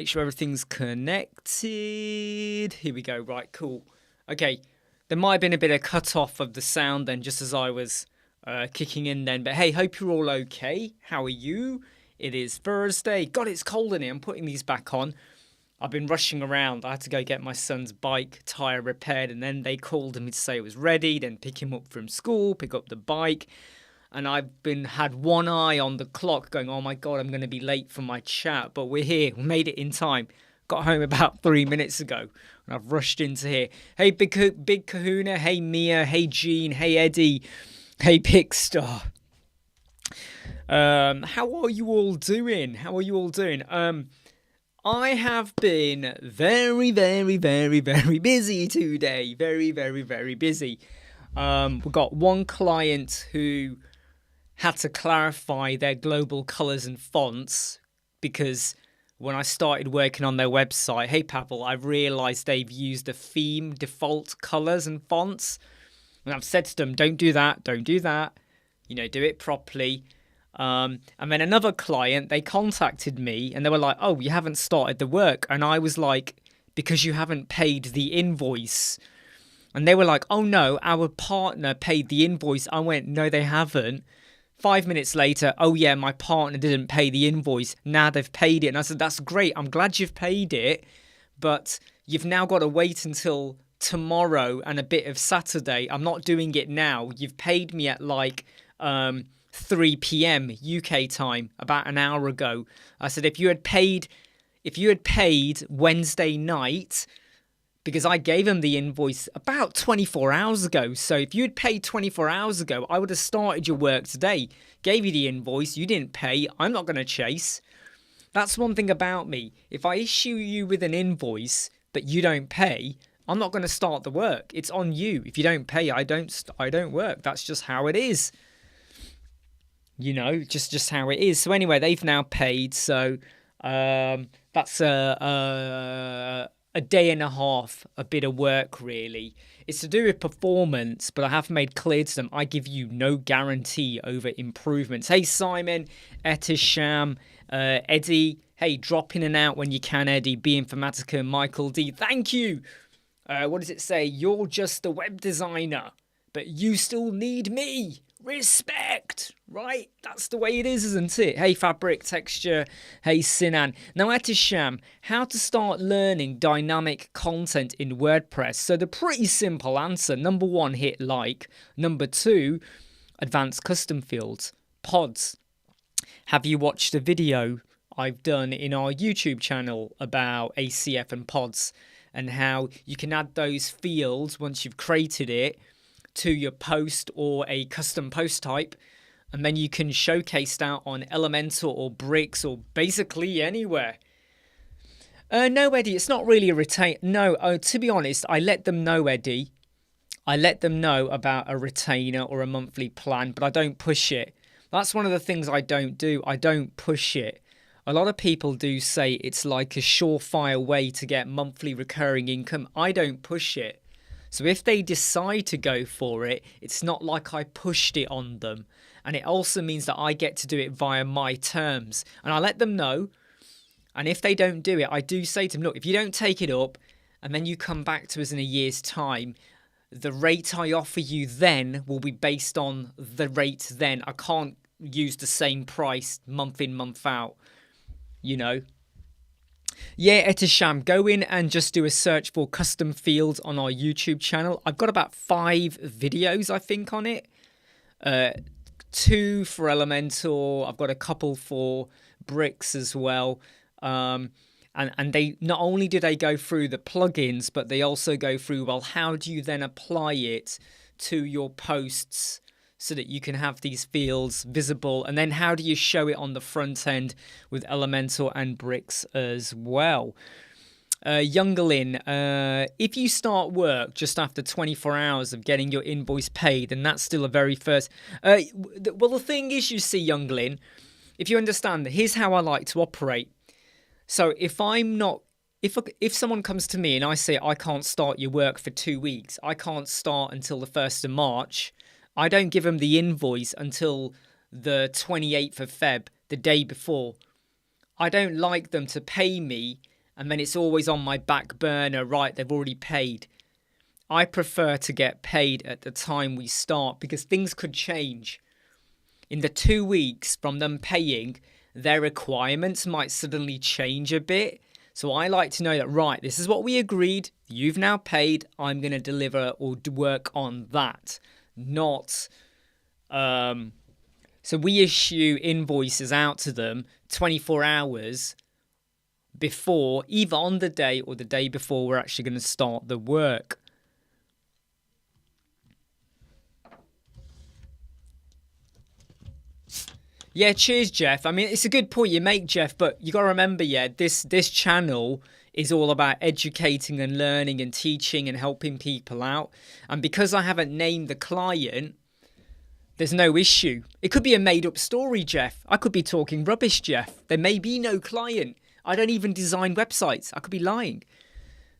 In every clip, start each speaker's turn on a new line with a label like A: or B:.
A: Make sure everything's connected. Here we go. Right, cool. Okay, there might have been a bit of cut off of the sound then, just as I was kicking in then. But hey, hope you're all okay. How are you? It is Thursday. God, it's cold in here. I'm putting these back on. I've been rushing around. I had to go get my son's bike tyre repaired, and then they called me to say it was ready, then pick him up from school, pick up the bike. And I've had one eye on the clock going, oh my God, I'm going to be late for my chat. But we're here. We made it in time. Got home about 3 minutes ago. And I've rushed into here. Hey, Big Kahuna. Hey, Mia. Hey, Jean. Hey, Eddie. Hey, Pickstar. How are you all doing? I have been very, very, very, very busy today. Very, very, very busy. We've got one client who had to clarify their global colors and fonts because when I started working on their website, hey Pavel, I've realized they've used the theme default colors and fonts. And I've said to them, don't do that. Do it properly. And then another client, they contacted me and they were like, oh, you haven't started the work. And I was like, because you haven't paid the invoice. And they were like, oh no, our partner paid the invoice. I went, no, they haven't. 5 minutes later, oh yeah, my partner didn't pay the invoice. Now they've paid it. And I said, that's great. I'm glad you've paid it. But you've now got to wait until tomorrow and a bit of Saturday. I'm not doing it now. You've paid me at like 3 p.m. UK time about an hour ago. I said, if you had paid Wednesday night, because I gave him the invoice about 24 hours ago. So if you had paid 24 hours ago, I would have started your work today. Gave you the invoice, you didn't pay, I'm not going to chase. That's one thing about me. If I issue you with an invoice, but you don't pay, I'm not going to start the work. It's on you. If you don't pay, I don't work. That's just how it is. You know, just how it is. So anyway, they've now paid. So that's a day and a half, a bit of work really. It's to do with performance, but I have made clear to them I give you no guarantee over improvements. Hey Simon, Etisham, Eddie, hey, drop in and out when you can, Eddie, B Informatica, Michael D, thank you. What does it say? You're just a web designer, but you still need me. Respect, right? That's the way it is, isn't it? Hey, Fabric Texture. Hey, Sinan. Now, Atisham, how to start learning dynamic content in WordPress. So the pretty simple answer. Number 1, hit like. Number 2, advanced custom fields. Pods. Have you watched a video I've done in our YouTube channel about ACF and pods and how you can add those fields once you've created it to your post or a custom post type, and then you can showcase that on Elementor or Bricks or basically anywhere. No, Eddie, it's not really a retain. No, to be honest, I let them know, Eddie. I let them know about a retainer or a monthly plan, but I don't push it. That's one of the things I don't do. I don't push it. A lot of people do say it's like a surefire way to get monthly recurring income. I don't push it. So if they decide to go for it, it's not like I pushed it on them. And it also means that I get to do it via my terms. And I let them know. And if they don't do it, I do say to them, look, if you don't take it up and then you come back to us in a year's time, the rate I offer you then will be based on the rate then. I can't use the same price month in, month out, you know. Yeah, Etisham, go in and just do a search for custom fields on our YouTube channel. I've got about 5 videos, I think, on it. 2 for Elementor. I've got a couple for Bricks as well. And they not only do they go through the plugins, but they also go through, well, how do you then apply it to your posts so that you can have these fields visible, and then how do you show it on the front end with Elementor and Bricks as well. Youngerlin, if you start work just after 24 hours of getting your invoice paid, then that's still a very first. Well, the thing is, you see, Youngerlin, if you understand, here's how I like to operate. So if someone comes to me and I say I can't start your work for 2 weeks, I can't start until the 1st of March, I don't give them the invoice until the 28th of Feb, the day before. I don't like them to pay me and then it's always on my back burner. Right, they've already paid. I prefer to get paid at the time we start, because things could change. In the 2 weeks from them paying, their requirements might suddenly change a bit. So I like to know that, right, this is what we agreed. You've now paid. I'm going to deliver or work on that. Not... So we issue invoices out to them 24 hours before, either on the day or the day before we're actually going to start the work. Yeah, cheers, Jeff. I mean, it's a good point you make, Jeff, but you got to remember, yeah, this channel is all about educating and learning and teaching and helping people out. And because I haven't named the client, there's no issue. It could be a made-up story, Jeff. I could be talking rubbish, Jeff. There may be no client. I don't even design websites. I could be lying.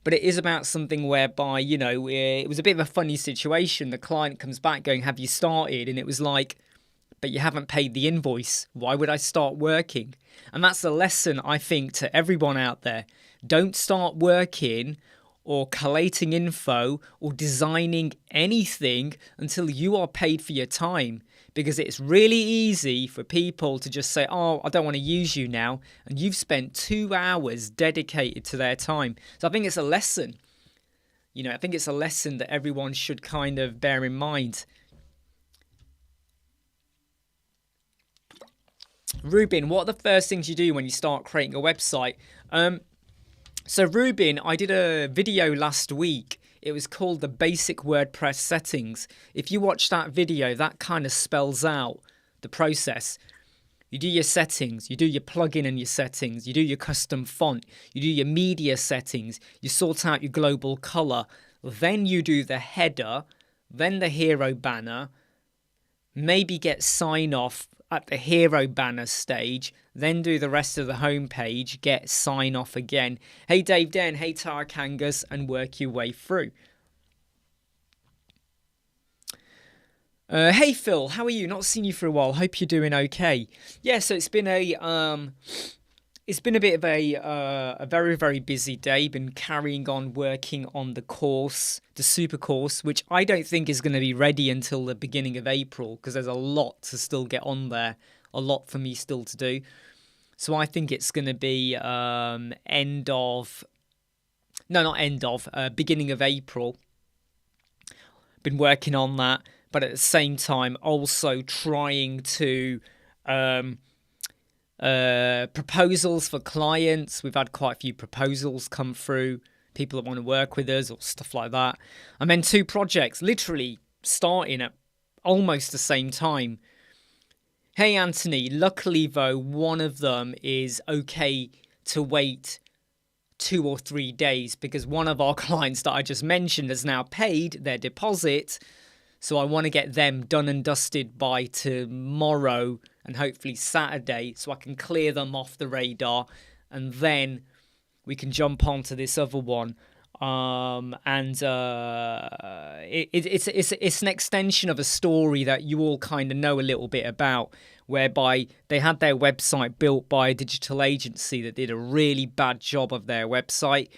A: But it is about something whereby, you know, it was a bit of a funny situation. The client comes back going, have you started? And it was like, but you haven't paid the invoice. Why would I start working? And that's a lesson, I think, to everyone out there. Don't start working or collating info or designing anything until you are paid for your time. Because it's really easy for people to just say, oh, I don't want to use you now. And you've spent 2 hours dedicated to their time. So I think it's a lesson. You know, I think it's a lesson that everyone should kind of bear in mind. Ruben, what are the first things you do when you start creating a website? So Ruben, I did a video last week. It was called the basic WordPress settings. If you watch that video, that kind of spells out the process. You do your settings, you do your plugin and your settings, you do your custom font, you do your media settings, you sort out your global color, then you do the header, then the hero banner, maybe get sign off at the hero banner stage, then do the rest of the homepage, get sign off again. Hey Dave Den, hey Tara Kangas, and work your way through. Hey Phil, how are you? Not seen you for a while. Hope you're doing okay. Yeah, so it's been a bit of a very, very busy day. Been carrying on working on the course, the super course, which I don't think is going to be ready until the beginning of April, because there's a lot to still get on there, a lot for me still to do. So I think it's going to be beginning of April. Been working on that, but at the same time also trying to proposals for clients. We've had quite a few proposals come through, people that want to work with us or stuff like that. And then 2 projects literally starting at almost the same time. Hey Anthony, luckily though, one of them is okay to wait 2 or 3 days, because one of our clients that I just mentioned has now paid their deposit. So I want to get them done and dusted by tomorrow and hopefully Saturday, so I can clear them off the radar, and then we can jump onto this other one. It's an extension of a story that you all kind of know a little bit about, whereby they had their website built by a digital agency that did a really bad job of their website.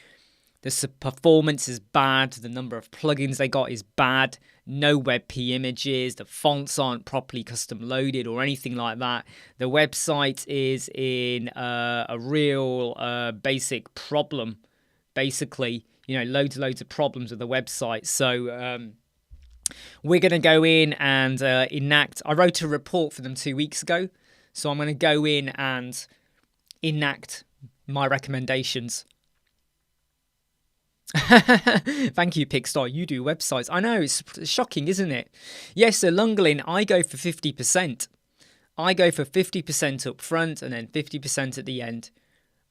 A: The performance is bad. The number of plugins they got is bad. No WebP images. The fonts aren't properly custom loaded or anything like that. The website is in a real basic problem. Basically, you know, loads of problems with the website. So we're going to go in and enact. I wrote a report for them 2 weeks ago. So I'm going to go in and enact my recommendations. Thank you, Pickstar. You do websites. I know, it's shocking, isn't it? Yes, so Lunglin, I go for 50%. I go for 50% up front and then 50% at the end.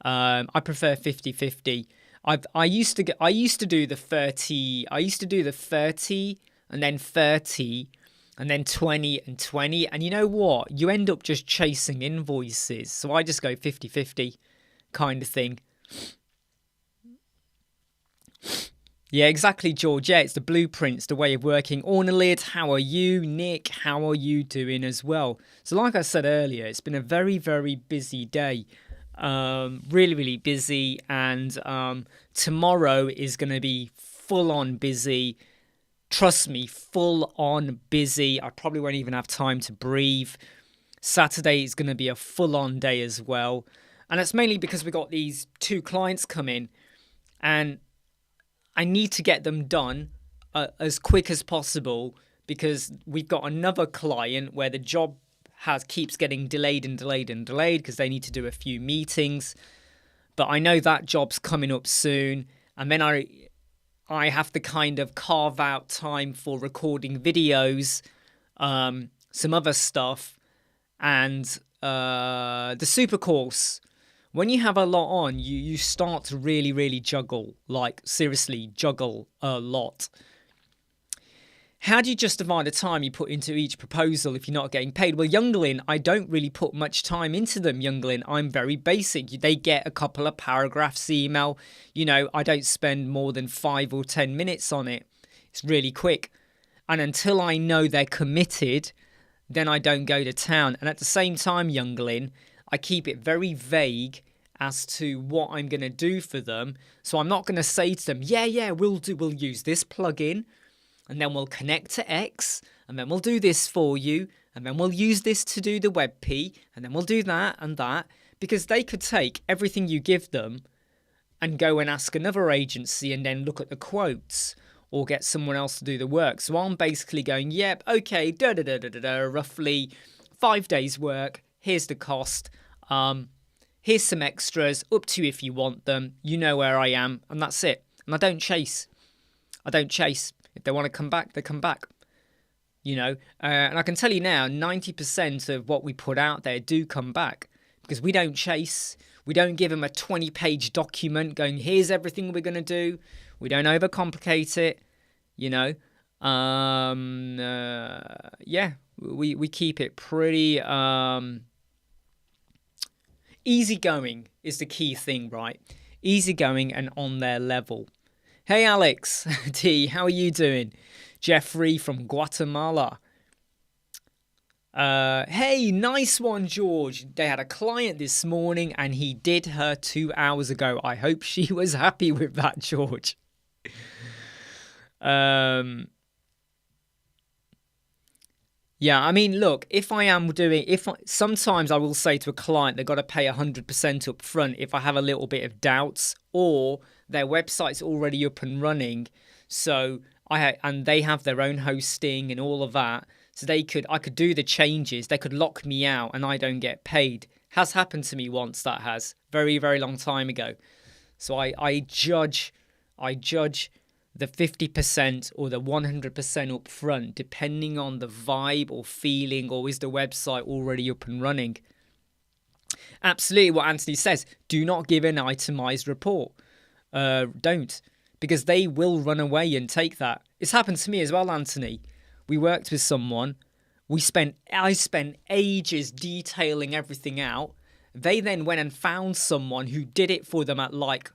A: I prefer 50-50. I used to do the 30. I used to do the 30 and then 30 and then 20 and 20. And you know what? You end up just chasing invoices. So I just go 50-50 kind of thing. Yeah, exactly, George. Yeah, it's the blueprints, the way of working. Ornalid, how are you? Nick, how are you doing as well? So like I said earlier, it's been a very, very busy day. Really, really busy. And tomorrow is going to be full on busy. Trust me, full on busy. I probably won't even have time to breathe. Saturday is going to be a full on day as well. And that's mainly because we got these 2 clients coming, and I need to get them done as quick as possible, because we've got another client where the job keeps getting delayed because they need to do a few meetings. But I know that job's coming up soon, and then I have to kind of carve out time for recording videos, some other stuff, and the super course. When you have a lot on, you start to really, really juggle. Like, seriously, juggle a lot. How do you justify the time you put into each proposal if you're not getting paid? Well, Youngling, I don't really put much time into them, Youngling. I'm very basic. They get a couple of paragraphs email. You know, I don't spend more than 5 or 10 minutes on it. It's really quick. And until I know they're committed, then I don't go to town. And at the same time, Youngling, I keep it very vague as to what I'm going to do for them. So I'm not going to say to them, yeah, we'll use this plugin, and then we'll connect to X, and then we'll do this for you, and then we'll use this to do the WebP, and then we'll do that and that. Because they could take everything you give them and go and ask another agency and then look at the quotes, or get someone else to do the work. So I'm basically going, yep, okay, roughly 5 days work. Here's the cost. Here's some extras, up to you if you want them. You know where I am, and that's it. And I don't chase. If they want to come back, they come back. You know, and I can tell you now, 90% of what we put out there do come back, because we don't chase. We don't give them a 20-page document going, here's everything we're going to do. We don't overcomplicate it, you know. Yeah, we keep it pretty easygoing is the key thing, right? Easygoing and on their level. Hey, Alex T, how are you doing? Jeffrey from Guatemala. Hey, nice one, George. They had a client this morning and he did her 2 hours ago. I hope she was happy with that, George. Yeah, I mean, look, sometimes I will say to a client, they've got to pay 100% up front if I have a little bit of doubts, or their website's already up and running. So and they have their own hosting and all of that. So I could do the changes. They could lock me out and I don't get paid. Has happened to me once, that has. Very, very long time ago. So I judge the 50% or the 100% up front, depending on the vibe or feeling, or is the website already up and running. Absolutely what Anthony says. Do not give an itemized report. Don't. Because they will run away and take that. It's happened to me as well, Anthony. We worked with someone. I spent ages detailing everything out. They then went and found someone who did it for them at like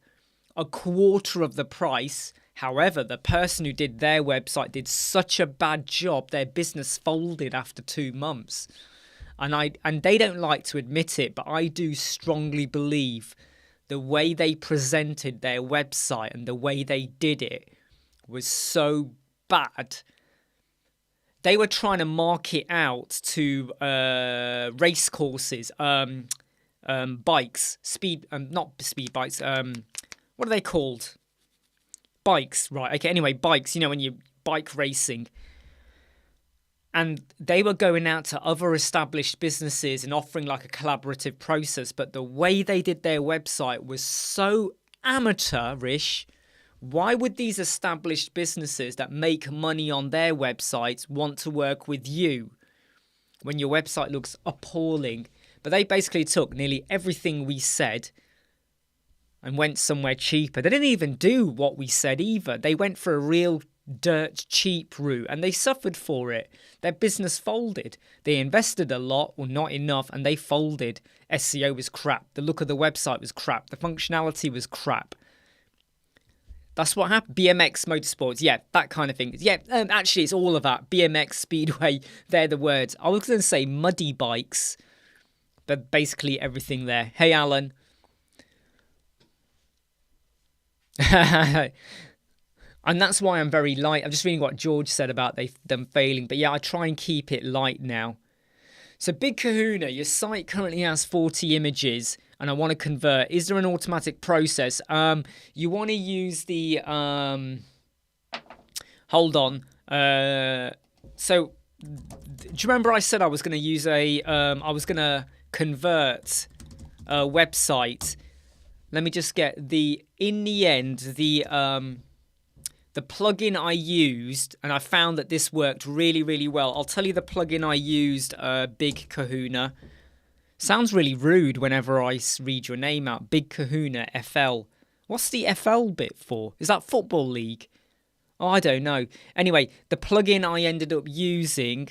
A: a quarter of the price. However, the person who did their website did such a bad job, their business folded after 2 months. And they don't like to admit it, but I do strongly believe the way they presented their website and the way they did it was so bad. They were trying to market out to race courses, bikes, not speed bikes. What are they called? Bikes, right? Okay, anyway, bikes, you know, when you bike racing. And they were going out to other established businesses and offering like a collaborative process. But the way they did their website was so amateurish. Why would these established businesses that make money on their websites want to work with you when your website looks appalling? But they basically took nearly everything we said and went somewhere cheaper. They didn't even do what we said either. They went for a real dirt cheap route and they suffered for it. Their business folded. They invested a lot or not enough and they folded. SEO was crap. The look of the website was crap. The functionality was crap. That's what happened. BMX Motorsports, yeah, that kind of thing. Yeah, actually it's all of that. BMX, Speedway, they're the words. I was going to say muddy bikes, but basically everything there. Hey, Alan. And that's why I'm very light. I'm just reading what George said about them failing. But yeah, I try and keep it light now. So Big Kahuna, your site currently has 40 images and I want to convert. Is there an automatic process? You want to use the... hold on. So do you remember I said I was going to use I was going to convert a website. Let me just get in the end, the plugin I used, and I found that this worked really, really well. I'll tell you the plugin I used, Big Kahuna. Sounds really rude whenever I read your name out. Big Kahuna FL. What's the FL bit for? Is that Football League? Oh, I don't know. Anyway, the plugin I ended up using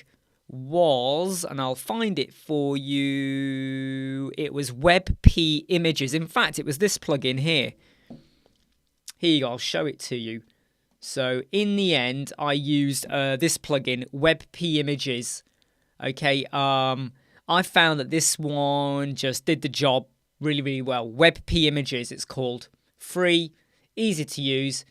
A: was, and I'll find it for you, it was WebP Images. In fact, it was this plugin here. Here you go, I'll show it to you. So in the end, I used this plugin, WebP Images. Okay, I found that this one just did the job really, really well. WebP Images, it's called. Free, easy to use.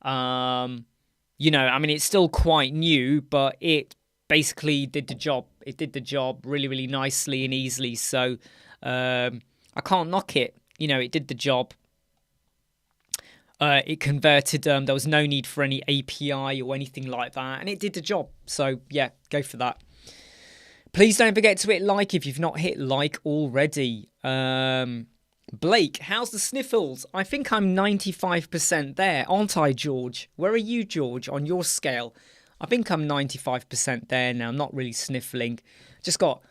A: You know, I mean, it's still quite new, but it basically did the job. It did the job really, really nicely and easily. So I can't knock it. You know, it did the job. It converted. There was no need for any API or anything like that, and it did the job. So yeah, go for that. Please don't forget to hit like if you've not hit like already. Blake, how's the sniffles? I think I'm 95% there, aren't I, George? Where are you, George, on your scale? I think I'm 95% there now. I'm not really sniffling. Just got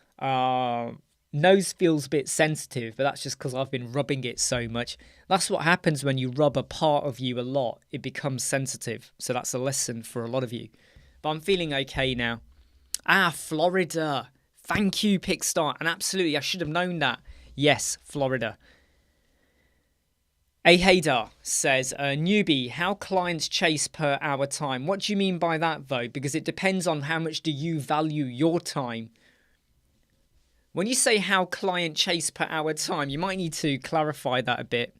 A: nose feels a bit sensitive, but that's just because I've been rubbing it so much. That's what happens when you rub a part of you a lot. It becomes sensitive. So that's a lesson for a lot of you. But I'm feeling okay now. Florida. Thank you, Pickstar. And absolutely, I should have known that. Yes, Florida. A Haydar says, newbie, how clients chase per hour time. What do you mean by that, though? Because it depends on how much do you value your time. When you say how client chase per hour time, you might need to clarify that a bit.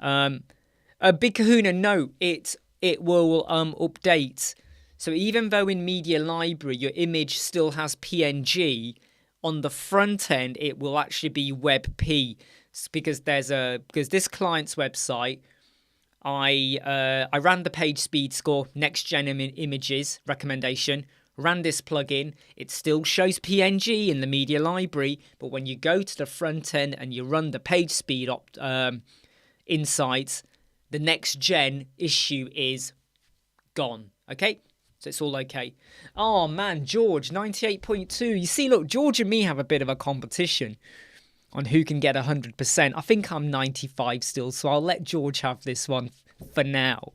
A: Big Kahuna, no, it will update. So even though in Media Library your image still has PNG, on the front end it will actually be WebP. Because this client's website, I ran the page speed score, next gen images recommendation, ran this plugin. It still shows PNG in the media library, but when you go to the front end and you run the page speed insights, the next gen issue is gone. Okay, so it's all okay. Oh man, George 98.2. You see, look, George and me have a bit of a competition on who can get 100%. I think I'm 95 still, so I'll let George have this one for now.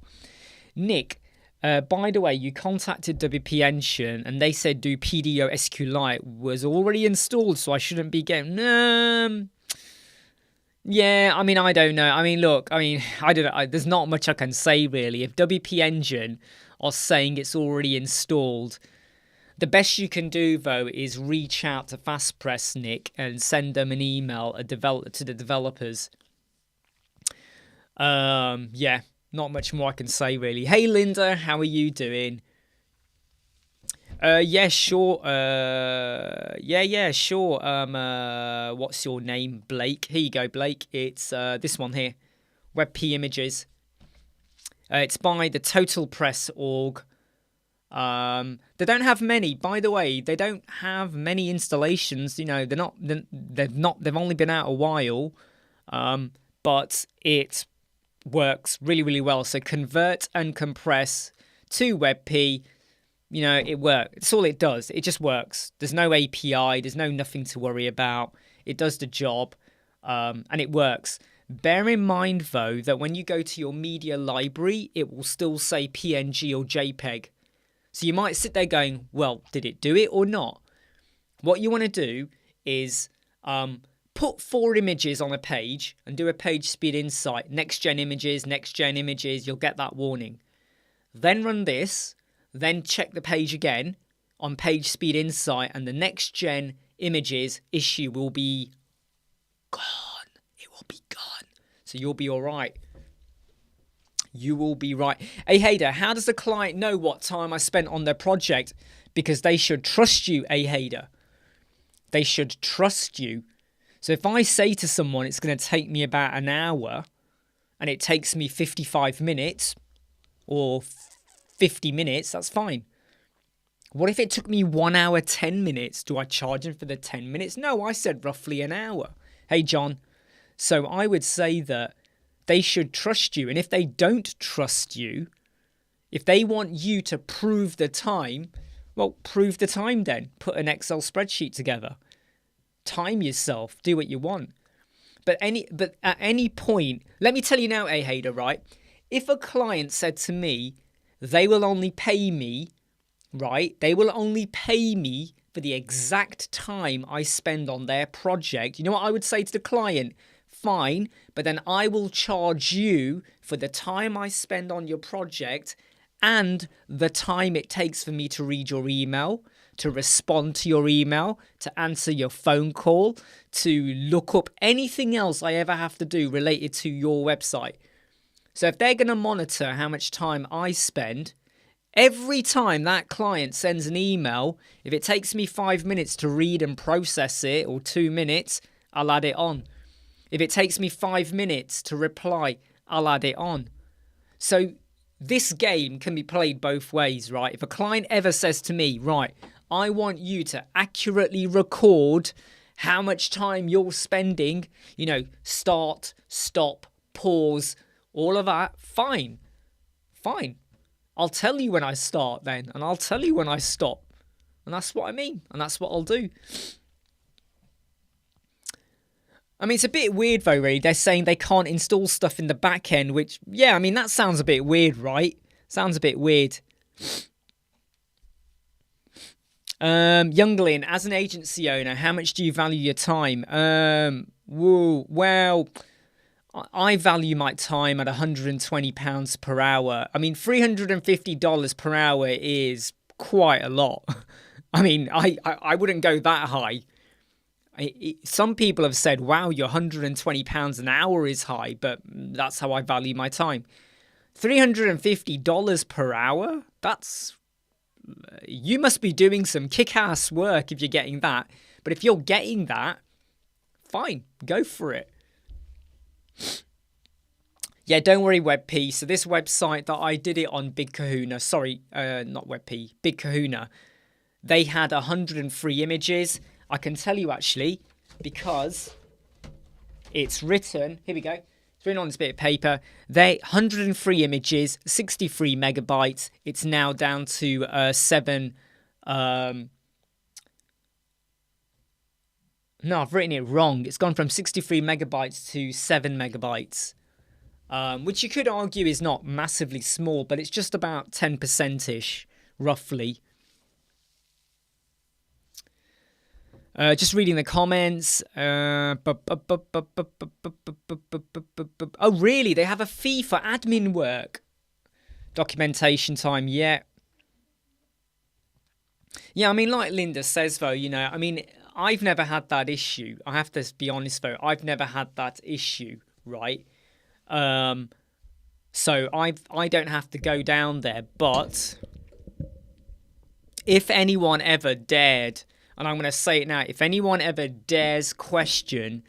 A: Nick, by the way, you contacted WP Engine and they said do PDO SQLite was already installed, so I shouldn't be getting... yeah, I mean, I don't know. I mean, look, I don't know. There's not much I can say, really. If WP Engine are saying it's already installed... The best you can do, though, is reach out to FastPress, Nick, and send them an email to the developers. Yeah, not much more I can say, really. Hey, Linda, how are you doing? Yeah, sure. Yeah, sure. What's your name, Blake? Here you go, Blake. It's this one here, WebP Images. It's by the Total Press org. They don't have many, by the way. They don't have many installations. You know, they've only been out a while, but it works really, really well. So convert and compress to WebP. You know, it works. It's all it does. It just works. There's no API. There's nothing to worry about. It does the job, and it works. Bear in mind, though, that when you go to your media library, it will still say PNG or JPEG. So you might sit there going, well, did it do it or not? What you want to do is put 4 images on a page and do a page speed insight. Next gen images, you'll get that warning. Then run this, then check the page again on page speed insight, and the next gen images issue will be gone. It will be gone. So you'll be all right. You will be right. Hey, Hader, how does the client know what time I spent on their project? Because they should trust you, hey, Hader. They should trust you. So if I say to someone it's going to take me about an hour and it takes me 55 minutes or 50 minutes, that's fine. What if it took me 1 hour, 10 minutes? Do I charge them for the 10 minutes? No, I said roughly an hour. Hey, John. So I would say that they should trust you. And if they don't trust you, if they want you to prove the time, well, prove the time then. Put an Excel spreadsheet together. Time yourself. Do what you want. But at any point, let me tell you now, Hader, right? If a client said to me, they will only pay me, right? They will only pay me for the exact time I spend on their project. You know what I would say to the client? Fine, but then I will charge you for the time I spend on your project and the time it takes for me to read your email, to respond to your email, to answer your phone call, to look up anything else I ever have to do related to your website. So if they're going to monitor how much time I spend, every time that client sends an email, if it takes me 5 minutes to read and process it, or 2 minutes, I'll add it on. If it takes me 5 minutes to reply, I'll add it on. So this game can be played both ways, right? If a client ever says to me, right, I want you to accurately record how much time you're spending, start, stop, pause, all of that, fine. I'll tell you when I start then, and I'll tell you when I stop. And that's what I mean, and that's what I'll do. I mean, it's a bit weird though, really. They're saying they can't install stuff in the back end, which, yeah, I mean, that sounds a bit weird, right? Sounds a bit weird. Youngling, as an agency owner, how much do you value your time? Well, I value my time at £120 per hour. I mean, $350 per hour is quite a lot. I mean, I wouldn't go that high. Some people have said, wow, your £120 an hour is high, but that's how I value my time. $350 per hour? You must be doing some kick-ass work if you're getting that. But if you're getting that, fine, go for it. Yeah, don't worry, WebP. So this website that I did it on Big Kahuna, not WebP, Big Kahuna, they had 103 images. I can tell you actually, because it's written, here we go, it's written on this bit of paper, 103 images, 63 megabytes. It's now down to 7, no, I've written it wrong. It's gone from 63 megabytes to 7 megabytes, which you could argue is not massively small, but it's just about 10%-ish, roughly. Just reading the comments. Oh, really? They have a fee for admin work. Documentation time, yeah. Yeah, I mean, like Linda says, though, I mean, I've never had that issue. I have to be honest, though. I've never had that issue, right? So I don't have to go down there. But if anyone ever dared, and I'm going to say it now, if anyone ever dares question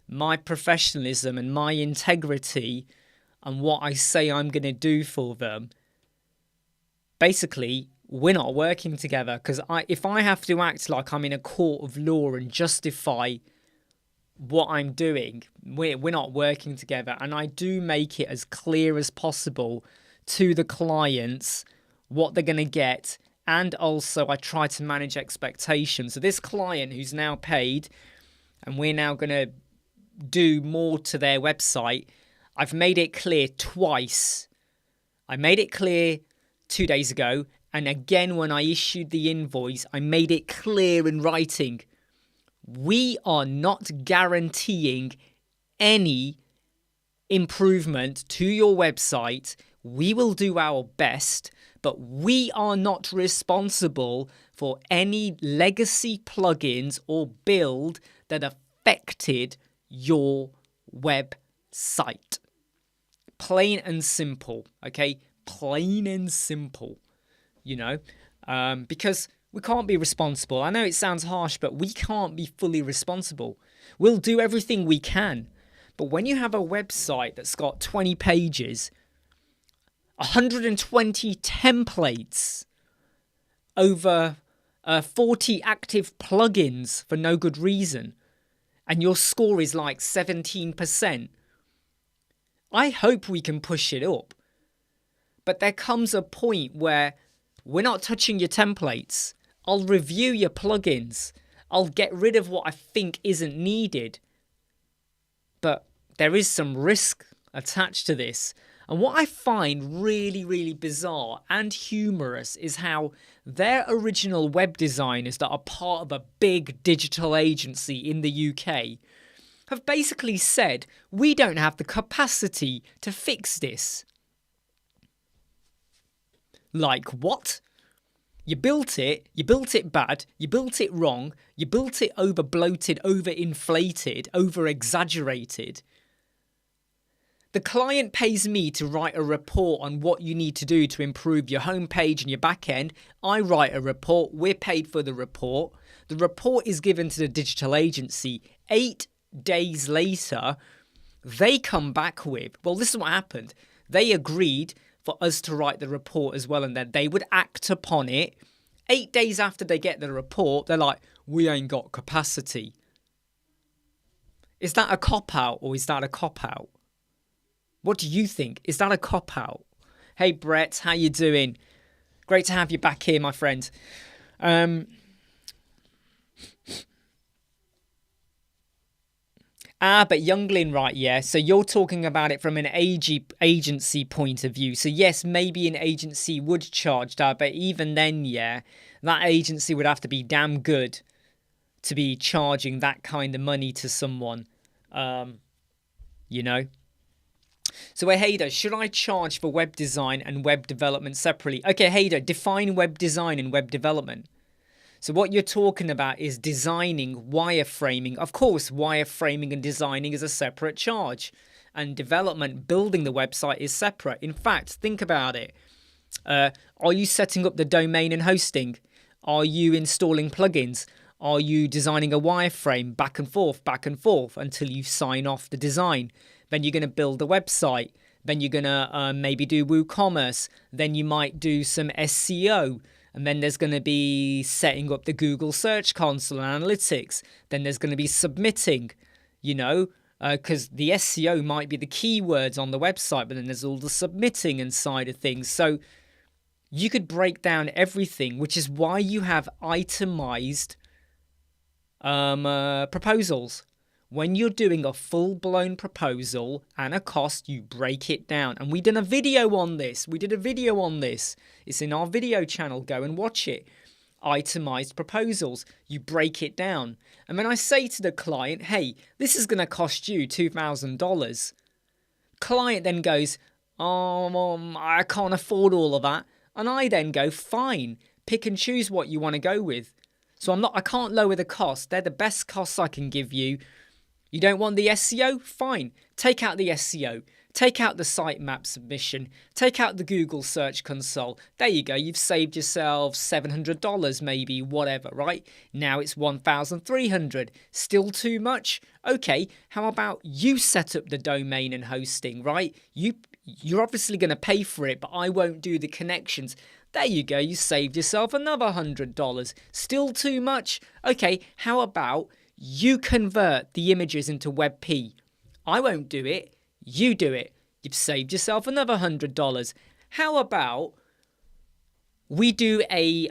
A: my professionalism and my integrity and what I say I'm going to do for them, basically, we're not working together. Because if I have to act like I'm in a court of law and justify what I'm doing, we're not working together. And I do make it as clear as possible to the clients what they're going to get. And also I try to manage expectations. So this client who's now paid, and we're now going to do more to their website, I've made it clear twice. I made it clear 2 days ago. And again, when I issued the invoice, I made it clear in writing. We are not guaranteeing any improvement to your website. We will do our best, but we are not responsible for any legacy plugins or build that affected your website. Plain and simple, okay? Plain and simple, you know? Because we can't be responsible. I know it sounds harsh, but we can't be fully responsible. We'll do everything we can. But when you have a website that's got 20 pages, 120 templates, over 40 active plugins for no good reason, and your score is like 17%, I hope we can push it up. But there comes a point where we're not touching your templates. I'll review your plugins. I'll get rid of what I think isn't needed. But there is some risk attached to this. And what I find really, really bizarre and humorous is how their original web designers that are part of a big digital agency in the UK have basically said, we don't have the capacity to fix this. Like what? You built it bad, you built it wrong, you built it over bloated, over inflated, over exaggerated. The client pays me to write a report on what you need to do to improve your homepage and your back end. I write a report, we're paid for the report. The report is given to the digital agency. 8 days later, they come back with, well, this is what happened. They agreed for us to write the report as well, and then they would act upon it. 8 days after they get the report, they're like, we ain't got capacity. Is that a cop-out or is that a cop-out? What do you think? Is that a cop-out? Hey, Brett, how you doing? Great to have you back here, my friend. But Youngling, right, yeah. So you're talking about it from an agency point of view. So yes, maybe an agency would charge that, but even then, yeah, that agency would have to be damn good to be charging that kind of money to someone, you know. So Hayder, should I charge for web design and web development separately? Okay, Hayder, define web design and web development. So what you're talking about is designing, wireframing. Of course, wireframing and designing is a separate charge. And development, building the website, is separate. In fact, think about it. Are you setting up the domain and hosting? Are you installing plugins? Are you designing a wireframe back and forth until you sign off the design? Then you're going to build the website. Then you're going to maybe do WooCommerce. Then you might do some SEO. And then there's going to be setting up the Google Search Console and analytics. Then there's going to be submitting, you know, because the SEO might be the keywords on the website, but then there's all the submitting and side of things. So you could break down everything, which is why you have itemized proposals. When you're doing a full-blown proposal and a cost, you break it down. And we did a video on this. It's in our video channel. Go and watch it. Itemized proposals. You break it down. And when I say to the client, hey, this is going to cost you $2,000. Client then goes, I can't afford all of that. And I then go, fine, pick and choose what you want to go with. So I can't lower the cost. They're the best costs I can give you. You don't want the SEO? Fine. Take out the SEO. Take out the sitemap submission. Take out the Google Search Console. There you go. You've saved yourself $700 maybe, whatever, right? Now it's $1,300. Still too much? Okay, how about you set up the domain and hosting, right? You're obviously going to pay for it, but I won't do the connections. There you go. You saved yourself another $100. Still too much? Okay, how about you convert the images into WebP? I won't do it. You do it. You've saved yourself another $100. How about we do a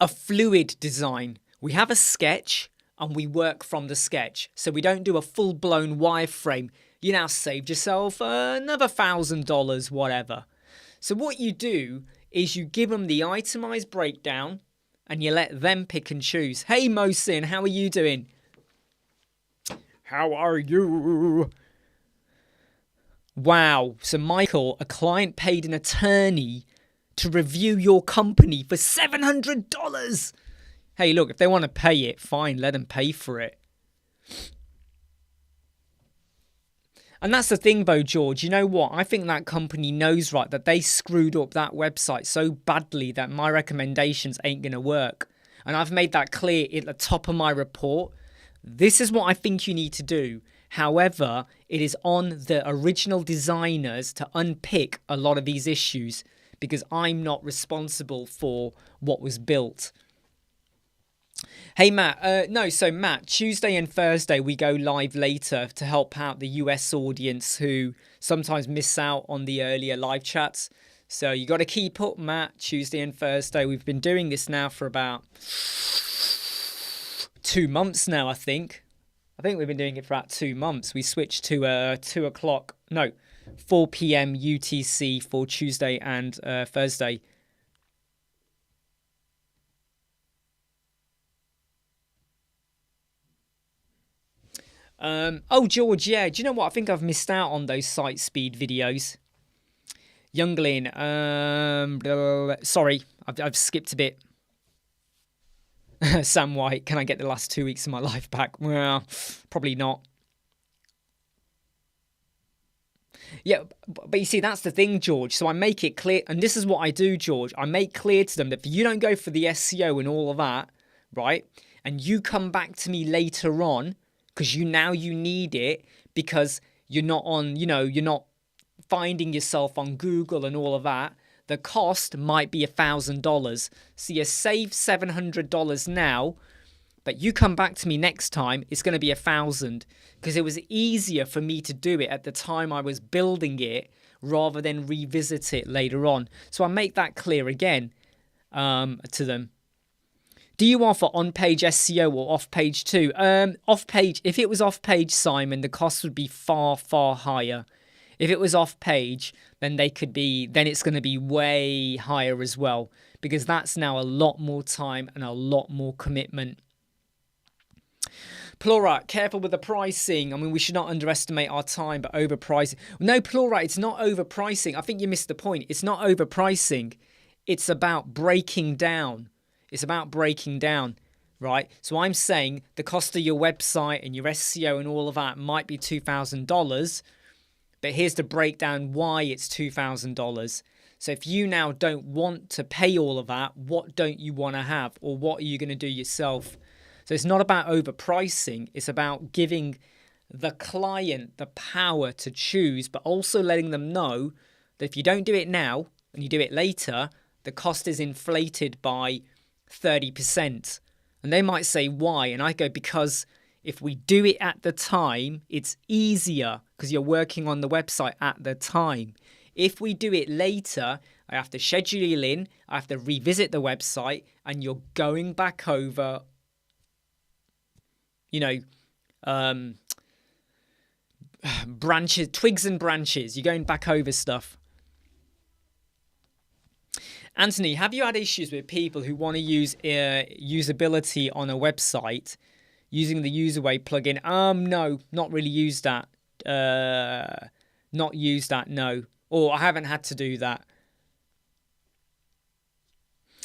A: fluid design? We have a sketch and we work from the sketch. So we don't do a full-blown wireframe. You now saved yourself another $1,000, whatever. So what you do is you give them the itemized breakdown and you let them pick and choose. Hey, Mohsin, how are you doing? How are you? Wow. So, Michael, a client paid an attorney to review your company for $700. Hey, look, if they want to pay it, fine, let them pay for it. And that's the thing though, George, you know what? I think that company knows, right, that they screwed up that website so badly that my recommendations ain't going to work. And I've made that clear at the top of my report. This is what I think you need to do. However, it is on the original designers to unpick a lot of these issues because I'm not responsible for what was built. Hey Matt, so Matt, Tuesday and Thursday we go live later to help out the US audience who sometimes miss out on the earlier live chats. So you got to keep up, Matt, Tuesday and Thursday. We've been doing this now for about 2 months now, I think. We've been doing it for about 2 months. We switched to 4 p.m. UTC for Tuesday and Thursday. Oh, George, yeah. Do you know what? I think I've missed out on those site speed videos. Youngling, sorry, I've skipped a bit. Sam White, can I get the last 2 weeks of my life back? Well, probably not. Yeah, but you see, that's the thing, George. So I make it clear, and this is what I do, George. I make clear to them that if you don't go for the SEO and all of that, right, and you come back to me later on, because you need it, because you're not on, you're not finding yourself on Google and all of that, the cost might be $1,000. So you save $700 now, but you come back to me next time, it's going to be $1,000 because it was easier for me to do it at the time I was building it rather than revisit it later on. So I make that clear again to them. Do you offer on-page SEO or off-page too? Off-page. If it was off-page, Simon, the cost would be far, far higher. If it was off-page, then it's going to be way higher as well, because that's now a lot more time and a lot more commitment. Plurat, careful with the pricing. I mean, we should not underestimate our time, but overpricing. No, Plurat, it's not overpricing. I think you missed the point. It's not overpricing. It's about breaking down. It's about breaking down, right? So I'm saying the cost of your website and your SEO and all of that might be $2,000, but here's the breakdown why it's $2,000. So if you now don't want to pay all of that, what don't you want to have, or what are you going to do yourself? So it's not about overpricing. It's about giving the client the power to choose, but also letting them know that if you don't do it now and you do it later, the cost is inflated by 30%. And they might say, why? And I go, because if we do it at the time, it's easier because you're working on the website at the time. If we do it later, I have to schedule you in, I have to revisit the website, and you're going back over, branches, twigs and branches. You're going back over stuff. Anthony, have you had issues with people who want to use usability on a website using the Userway plugin? No, not really used that. Not used that, no. Or I haven't had to do that.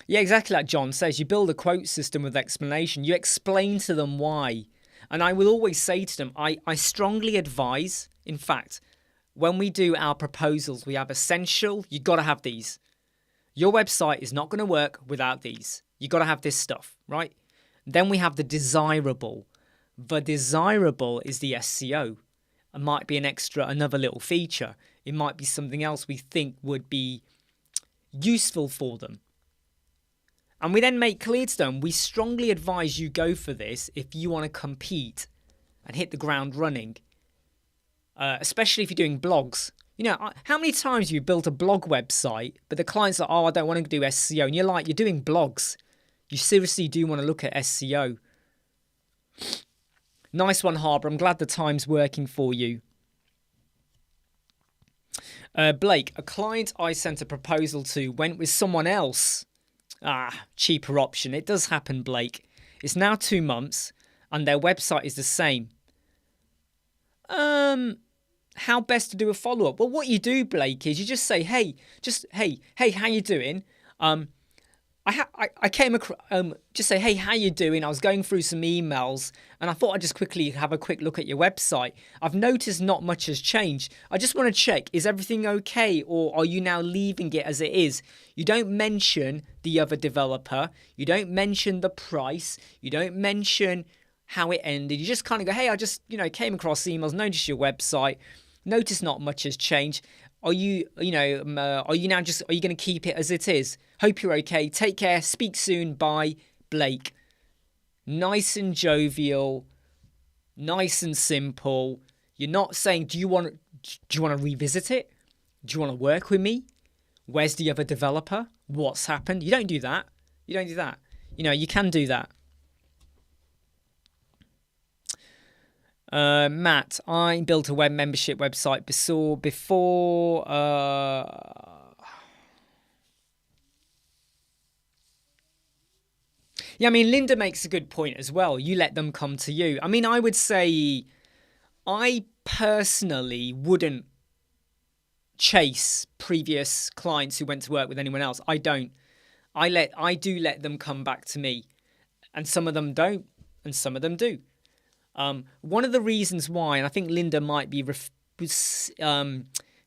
A: Yeah, exactly like John says. You build a quote system with explanation. You explain to them why. And I will always say to them, I strongly advise, in fact, when we do our proposals, we have essential, you've got to have these. Your website is not going to work without these. You've got to have this stuff, right? Then we have the desirable. The desirable is the SEO. It might be another little feature. It might be something else we think would be useful for them. And we then make clear to them, we strongly advise you go for this if you want to compete and hit the ground running. Especially if you're doing blogs. How many times have you built a blog website, but the client's like, I don't want to do SEO. And you're like, you're doing blogs. You seriously do want to look at SEO. Nice one, Harbour. I'm glad the time's working for you. Blake, a client I sent a proposal to went with someone else. Cheaper option. It does happen, Blake. It's now 2 months and their website is the same. How best to do a follow-up? Well, what you do, Blake, is you just say, hey, how you doing? I came across, just say, hey, how you doing? I was going through some emails and I thought I'd just quickly have a quick look at your website. I've noticed not much has changed. I just want to check, is everything okay? Or are you now leaving it as it is? You don't mention the other developer. You don't mention the price. You don't mention how it ended. You just kind of go, hey, I just, came across emails, noticed your website, noticed not much has changed. Are you going to keep it as it is? Hope you're okay. Take care. Speak soon. Bye, Blake. Nice and jovial, nice and simple. You're not saying, do you want to revisit it? Do you want to work with me? Where's the other developer? What's happened? You don't do that. You don't do that. You can do that. Matt, I built a web membership website before. Yeah, I mean, Linda makes a good point as well. You let them come to you. I mean, I would say I personally wouldn't chase previous clients who went to work with anyone else. I don't. I do let them come back to me, and some of them don't, and some of them do. One of the reasons why, and I think Linda might be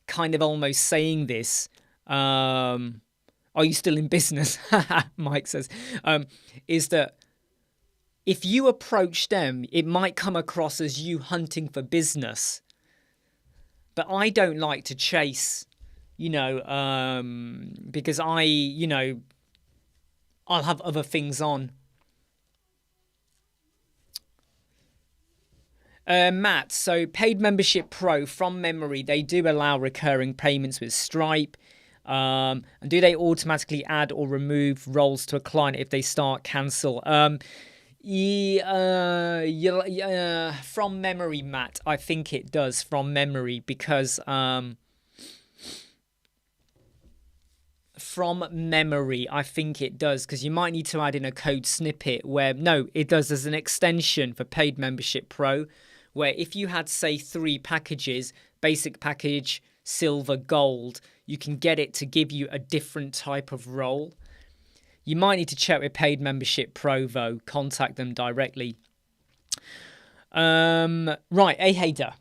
A: kind of almost saying this, are you still in business? Mike says, is that if you approach them, it might come across as you hunting for business. But I don't like to chase, because I'll have other things on. Matt, so Paid Membership Pro, from memory, they do allow recurring payments with Stripe. And do they automatically add or remove roles to a client if they start cancel? From memory, Matt, I think it does, from memory, because from memory, I think it does, because you might need to add in a code snippet where, no, it does. There's an extension for Paid Membership Pro where if you had, say, 3 packages, basic package, silver, gold, you can get it to give you a different type of role. You might need to check with Paid Membership Pro, though. Contact them directly. Right, Aheda.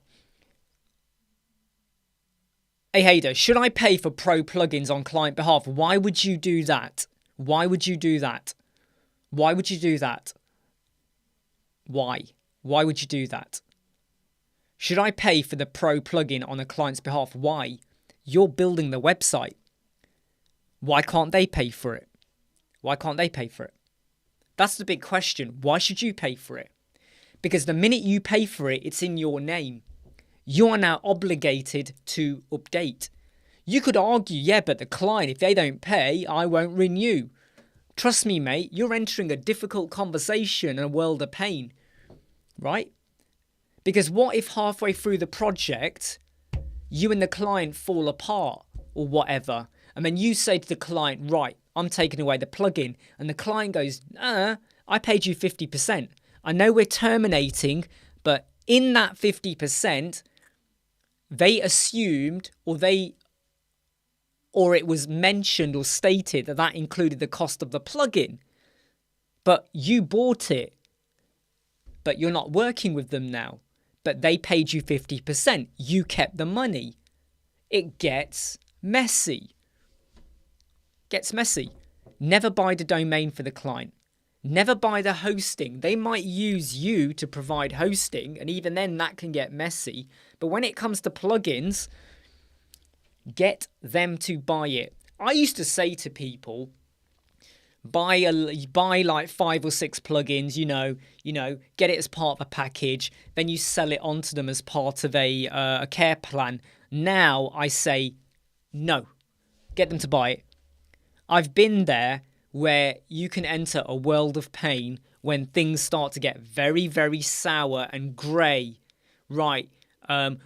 A: Should I pay for pro plugins on client behalf? Why would you do that? Why would you do that? Why would you do that? Why? Why would you do that? Should I pay for the pro plugin on a client's behalf? Why? You're building the website. Why can't they pay for it? Why can't they pay for it? That's the big question. Why should you pay for it? Because the minute you pay for it, it's in your name. You are now obligated to update. You could argue, yeah, but the client, if they don't pay, I won't renew. Trust me, mate, you're entering a difficult conversation and a world of pain, right? Because what if halfway through the project, you and the client fall apart or whatever, and then you say to the client, right, I'm taking away the plugin, and the client goes, I paid you 50%. I know we're terminating, but in that 50%, they assumed or it was mentioned or stated that that included the cost of the plugin. But you bought it, but you're not working with them now. But they paid you 50%. You kept the money. It gets messy. Never buy the domain for the client. Never buy the hosting. They might use you to provide hosting, and even then that can get messy. But when it comes to plugins, get them to buy it. I used to say to people, buy like 5 or 6 plugins, get it as part of a package, then you sell it onto them as part of a care plan. Now I say, no, get them to buy it. I've been there where you can enter a world of pain when things start to get very, very sour and grey. Right, I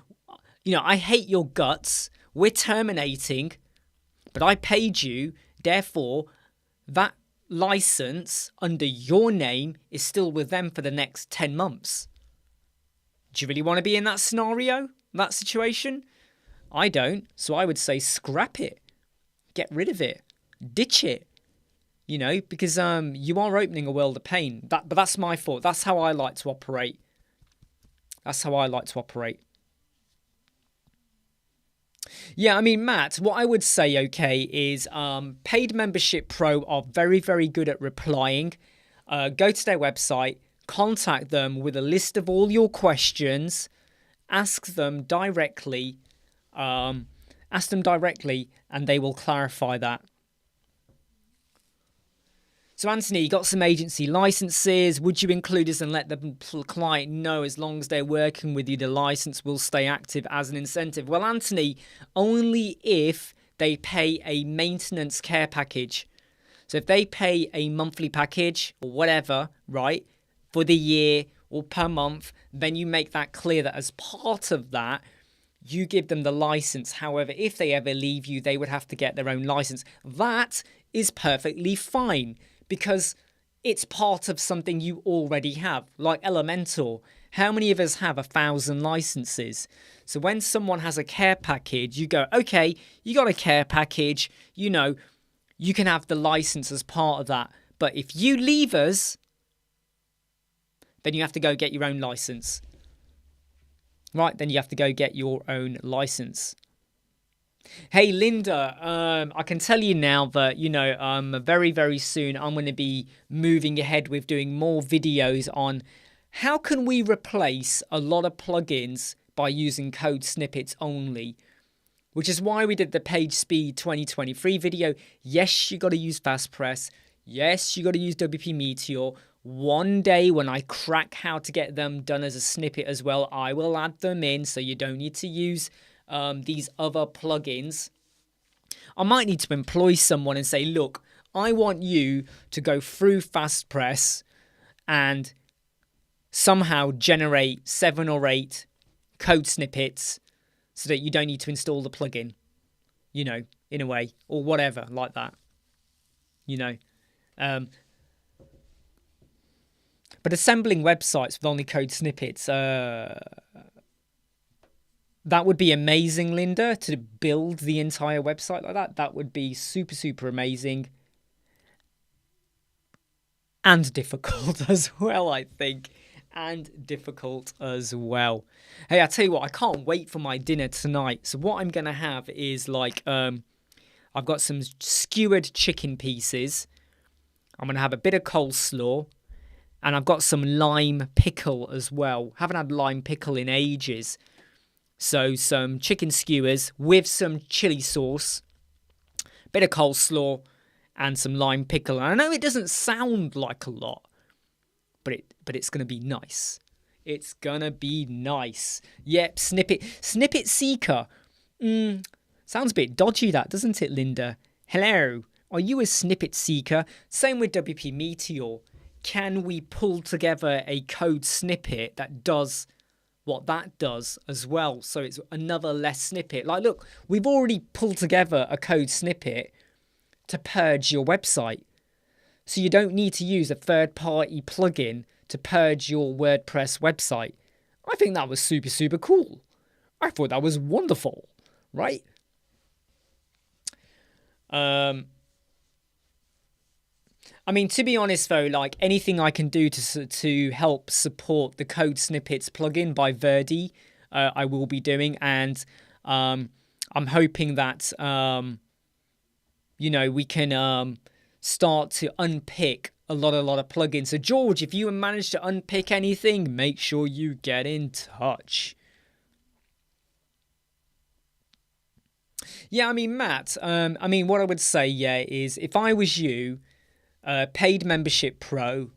A: hate your guts. We're terminating, but I paid you. Therefore, that license under your name is still with them for the next 10 months. Do you really want to be in that scenario, that situation? I don't. So I would say scrap it. Get rid of it. Ditch it. you know, because you are opening a world of pain. But that's my fault. That's how I like to operate. That's how I like to operate. Yeah, I mean, Matt, what I would say, okay, is Paid Membership Pro are very, very good at replying. Go to their website, contact them with a list of all your questions, ask them directly, and they will clarify that. So, Anthony, you got some agency licenses. Would you include us and let the client know as long as they're working with you, the license will stay active as an incentive? Well, Anthony, only if they pay a maintenance care package. So if they pay a monthly package or whatever, right, for the year or per month, then you make that clear that as part of that, you give them the license. However, if they ever leave you, they would have to get their own license. That is perfectly fine, because it's part of something you already have, like Elementor. How many of us have 1,000 licenses? So when someone has a care package, you go, okay, you got a care package, you know, you can have the license as part of that. But if you leave us, then you have to go get your own license. Right, then you have to go get your own license. Hey, Linda, I can tell you now that, you know, very, very soon I'm going to be moving ahead with doing more videos on how can we replace a lot of plugins by using code snippets only, which is why we did the Page Speed 2023 video. Yes, you got to use FastPress. Yes, you got to use WP Meteor. One day when I crack how to get them done as a snippet as well, I will add them in so you don't need to use these other plugins. I might need to employ someone and say, look, I want you to go through FastPress and somehow generate 7 or 8 code snippets so that you don't need to install the plugin, you know, in a way, or whatever like that, you know. But assembling websites with only code snippets, that would be amazing, Linda, to build the entire website like that. That would be super, super amazing. And difficult as well, I think. And difficult as well. Hey, I tell you what, I can't wait for my dinner tonight. So what I'm going to have is like, I've got some skewered chicken pieces. I'm going to have a bit of coleslaw. And I've got some lime pickle as well. Haven't had lime pickle in ages. So some chicken skewers with some chili sauce, bit of coleslaw, and some lime pickle. And I know it doesn't sound like a lot, but it's going to be nice. It's going to be nice. Yep, Snippet Seeker. Sounds a bit dodgy that, doesn't it, Linda? Hello, are you a snippet seeker? Same with WP Meteor. Can we pull together a code snippet that does what that does as well? So it's another less snippet. Like, look, we've already pulled together a code snippet to purge your website. So you don't need to use a third-party plugin to purge your WordPress website. I think that was super, super cool. I thought that was wonderful, right? I mean, to be honest, though, like anything I can do to help support the Code Snippets plugin by Verdi, I will be doing. And I'm hoping that, you know, we can start to unpick a lot of plugins. So, George, if you manage to unpick anything, make sure you get in touch. Yeah, I mean, Matt, I mean, what I would say, yeah, is if I was you, Paid Membership Pro,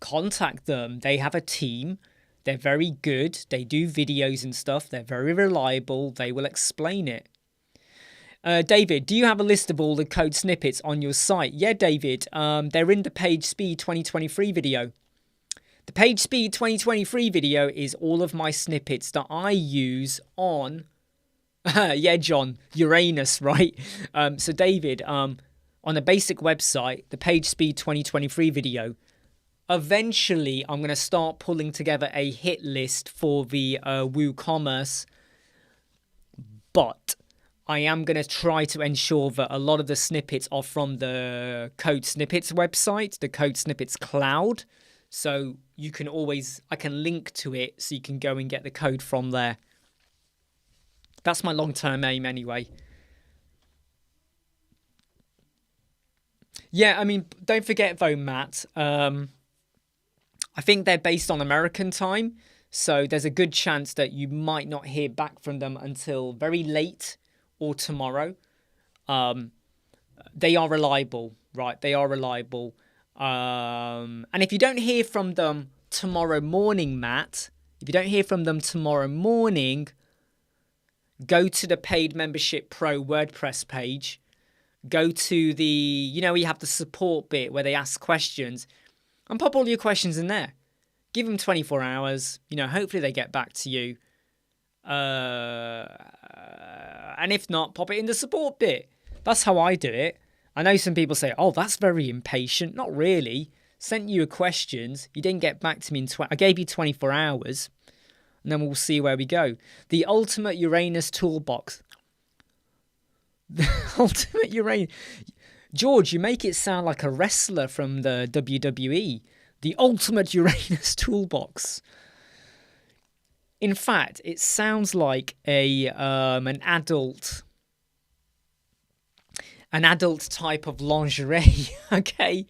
A: contact them. They have a team. They're very good. They do videos and stuff. They're very reliable. They will explain it. David, do you have a list of all the code snippets on your site? Yeah, David, they're in the Page Speed 2023 video. The Page Speed 2023 video is all of my snippets that I use on, yeah, John, Uranus, right? So David, on a basic website, the Page Speed 2023 video, eventually I'm going to start pulling together a hit list for the WooCommerce, but I am going to try to ensure that a lot of the snippets are from the Code Snippets website, the Code Snippets cloud. So you can always, I can link to it so you can go and get the code from there. That's my long-term aim anyway. Yeah, I mean, don't forget though, Matt, I think they're based on American time. So there's a good chance that you might not hear back from them until very late or tomorrow. They are reliable, right? They are reliable. And if you don't hear from them tomorrow morning, Matt, if you don't hear from them tomorrow morning, go to the Paid Membership Pro WordPress page. Go to the, you know, you have the support bit where they ask questions and pop all your questions in there. Give them 24 hours. You know, hopefully they get back to you. And if not, pop it in the support bit. That's how I do it. I know some people say, oh, that's very impatient. Not really. Sent you questions. You didn't get back to me in I gave you 24 hours. And then we'll see where we go. The Ultimate Uranus Toolbox. The Ultimate Uranus. George, you make it sound like a wrestler from the WWE. The Ultimate Uranus Toolbox. In fact, it sounds like an adult type of lingerie. Okay,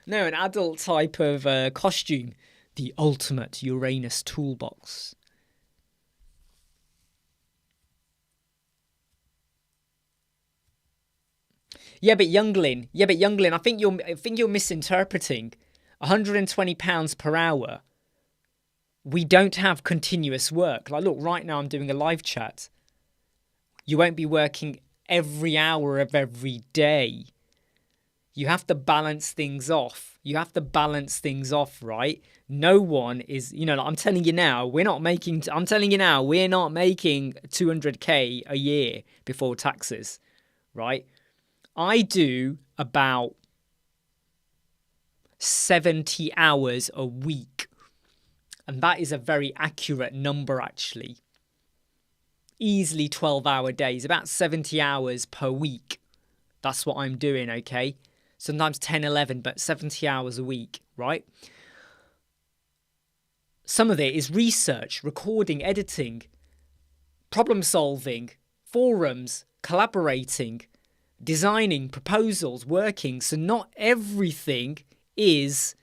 A: no, an adult type of costume. The Ultimate Uranus Toolbox. Yeah, but Youngling, I think you're misinterpreting. £120 per hour. We don't have continuous work. Like, look, right now I'm doing a live chat. You won't be working every hour of every day. You have to balance things off. Right? No one is, you know, like I'm telling you now, we're not making 200k a year before taxes, right? I do about 70 hours a week. And that is a very accurate number, actually. Easily 12-hour days, about 70 hours per week. That's what I'm doing, okay? Sometimes 10, 11, but 70 hours a week, right? Some of it is research, recording, editing, problem solving, forums, collaborating, designing, proposals, working. So not everything is...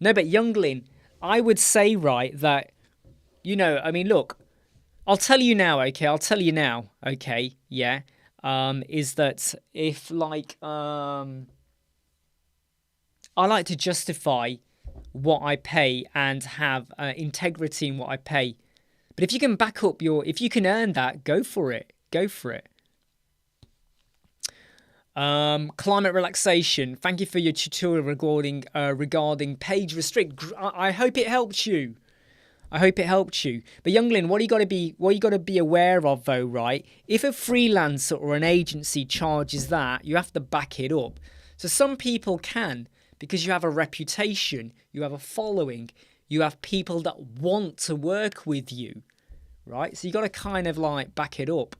A: No, but Youngling, I would say, right, that, you know, I mean, look, I'll tell you now, okay, yeah, is that if, like, I like to justify what I pay and have integrity in what I pay. But if you can back up if you can earn that, go for it. Climate relaxation. Thank you for your tutorial regarding page restrict. I hope it helped you. But Youngling, what you got to be aware of though, right? If a freelancer or an agency charges that, you have to back it up. So some people can, because you have a reputation, you have a following, you have people that want to work with you, right? So you got to kind of like back it up.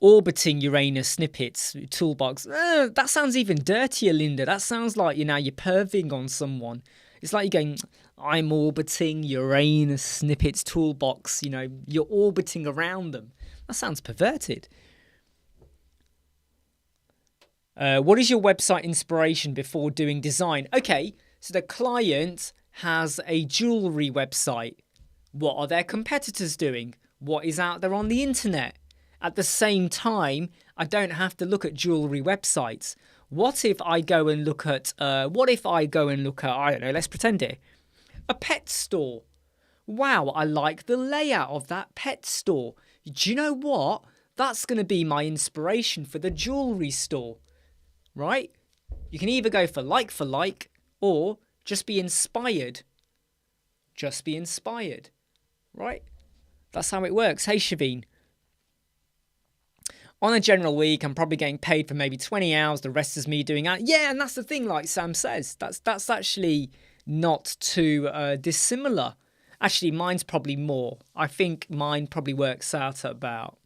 A: Orbiting Uranus snippets toolbox. That sounds even dirtier, Linda. That sounds like, you know, you're perving on someone. It's like you're going, I'm orbiting Uranus snippets toolbox. You know, you're orbiting around them. That sounds perverted. What is your website inspiration before doing design? Okay, so the client has a jewelry website. What are their competitors doing? What is out there on the internet? At the same time, I don't have to look at jewelry websites. What if I go and look at, I don't know, let's pretend it, a pet store. Wow, I like the layout of that pet store. Do you know what? That's going to be my inspiration for the jewelry store, right? You can either go for like, or just be inspired. Right? That's how it works. Hey, Shaveen. On a general week, I'm probably getting paid for maybe 20 hours. The rest is me doing that. Yeah, and that's the thing, like Sam says. That's actually not too dissimilar. Actually, mine's probably more. I think mine probably works out at about,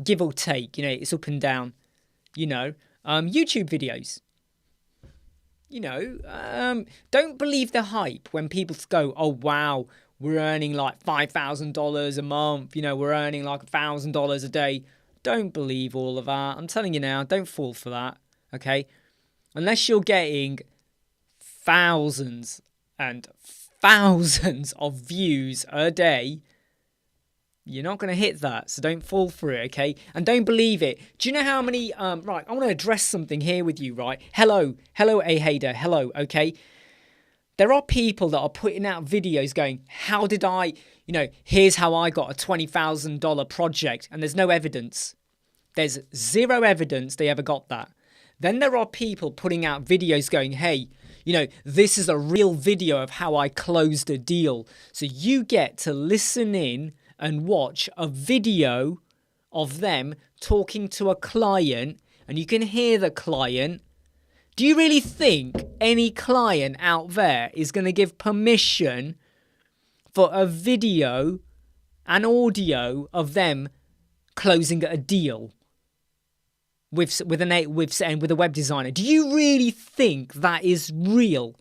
A: give or take, it's up and down, YouTube videos. Don't believe the hype when people go, oh, wow, we're earning like $5,000 a month. We're earning like $1,000 a day. Don't believe all of that. I'm telling you now, don't fall for that. Okay. Unless you're getting thousands and thousands of views a day, you're not going to hit that. So don't fall for it, okay? And don't believe it. Do you know how many... right, I want to address something here with you, right? Hello, A-Hader, hello, okay? There are people that are putting out videos going, how did I... here's how I got a $20,000 project. And there's no evidence. There's zero evidence they ever got that. Then there are people putting out videos going, hey, this is a real video of how I closed a deal. So you get to listen in and watch a video of them talking to a client, and you can hear the client. Do you really think any client out there is going to give permission for a video and audio of them closing a deal with a web designer? Do you really think that is real?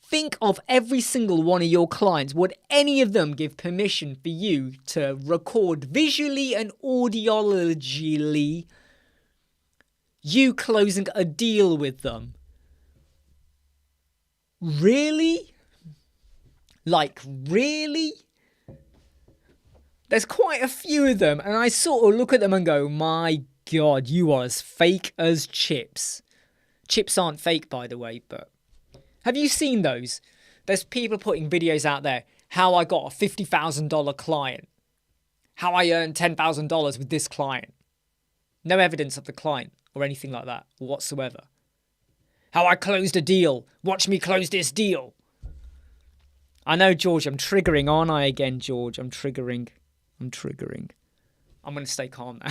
A: Think of every single one of your clients. Would any of them give permission for you to record visually and audiologically you closing a deal with them? Really? Like, really? There's quite a few of them, and I sort of look at them and go, my God, you are as fake as chips. Chips aren't fake, by the way, but... Have you seen those? There's people putting videos out there. How I got a $50,000 client. How I earned $10,000 with this client. No evidence of the client or anything like that whatsoever. How I closed a deal. Watch me close this deal. I know, George, I'm triggering, aren't I again, George? I'm triggering. I'm going to stay calm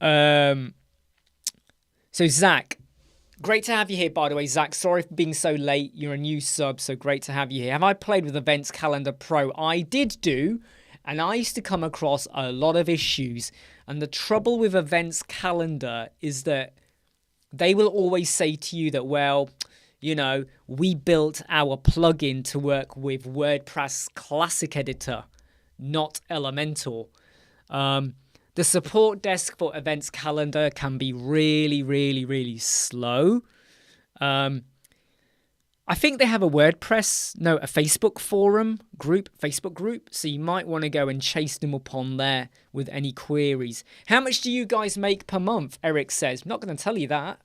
A: now. So, Zach. Great to have you here, by the way, Zach. Sorry for being so late. You're a new sub, so great to have you here. Have I played with Events Calendar Pro? I did do, and I used to come across a lot of issues. And the trouble with Events Calendar is that they will always say to you that, well, we built our plugin to work with WordPress Classic Editor, not Elementor. The support desk for Events Calendar can be really, really, really slow. I think they have a Facebook group. So you might want to go and chase them up on there with any queries. How much do you guys make per month? Eric says. I'm not going to tell you that.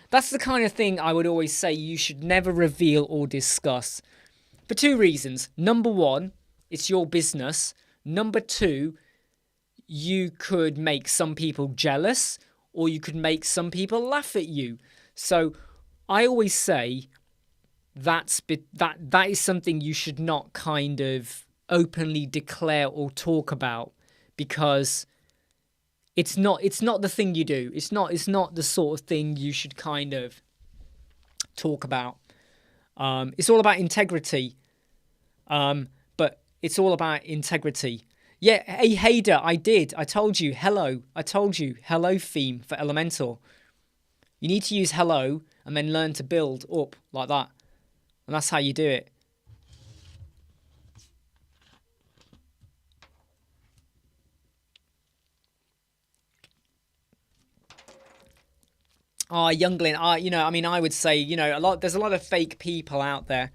A: That's the kind of thing I would always say you should never reveal or discuss. For two reasons. Number one, it's your business. Number two, you could make some people jealous, or you could make some people laugh at you. So I always say that is something you should not kind of openly declare or talk about, because it's not the thing you do. It's not the sort of thing you should kind of talk about. It's all about integrity. But it's all about integrity. Yeah, hey, Hader, I told you, hello. I told you, hello theme for Elementor. You need to use hello and then learn to build up like that. And that's how you do it. Youngling, I would say, there's a lot of fake people out there.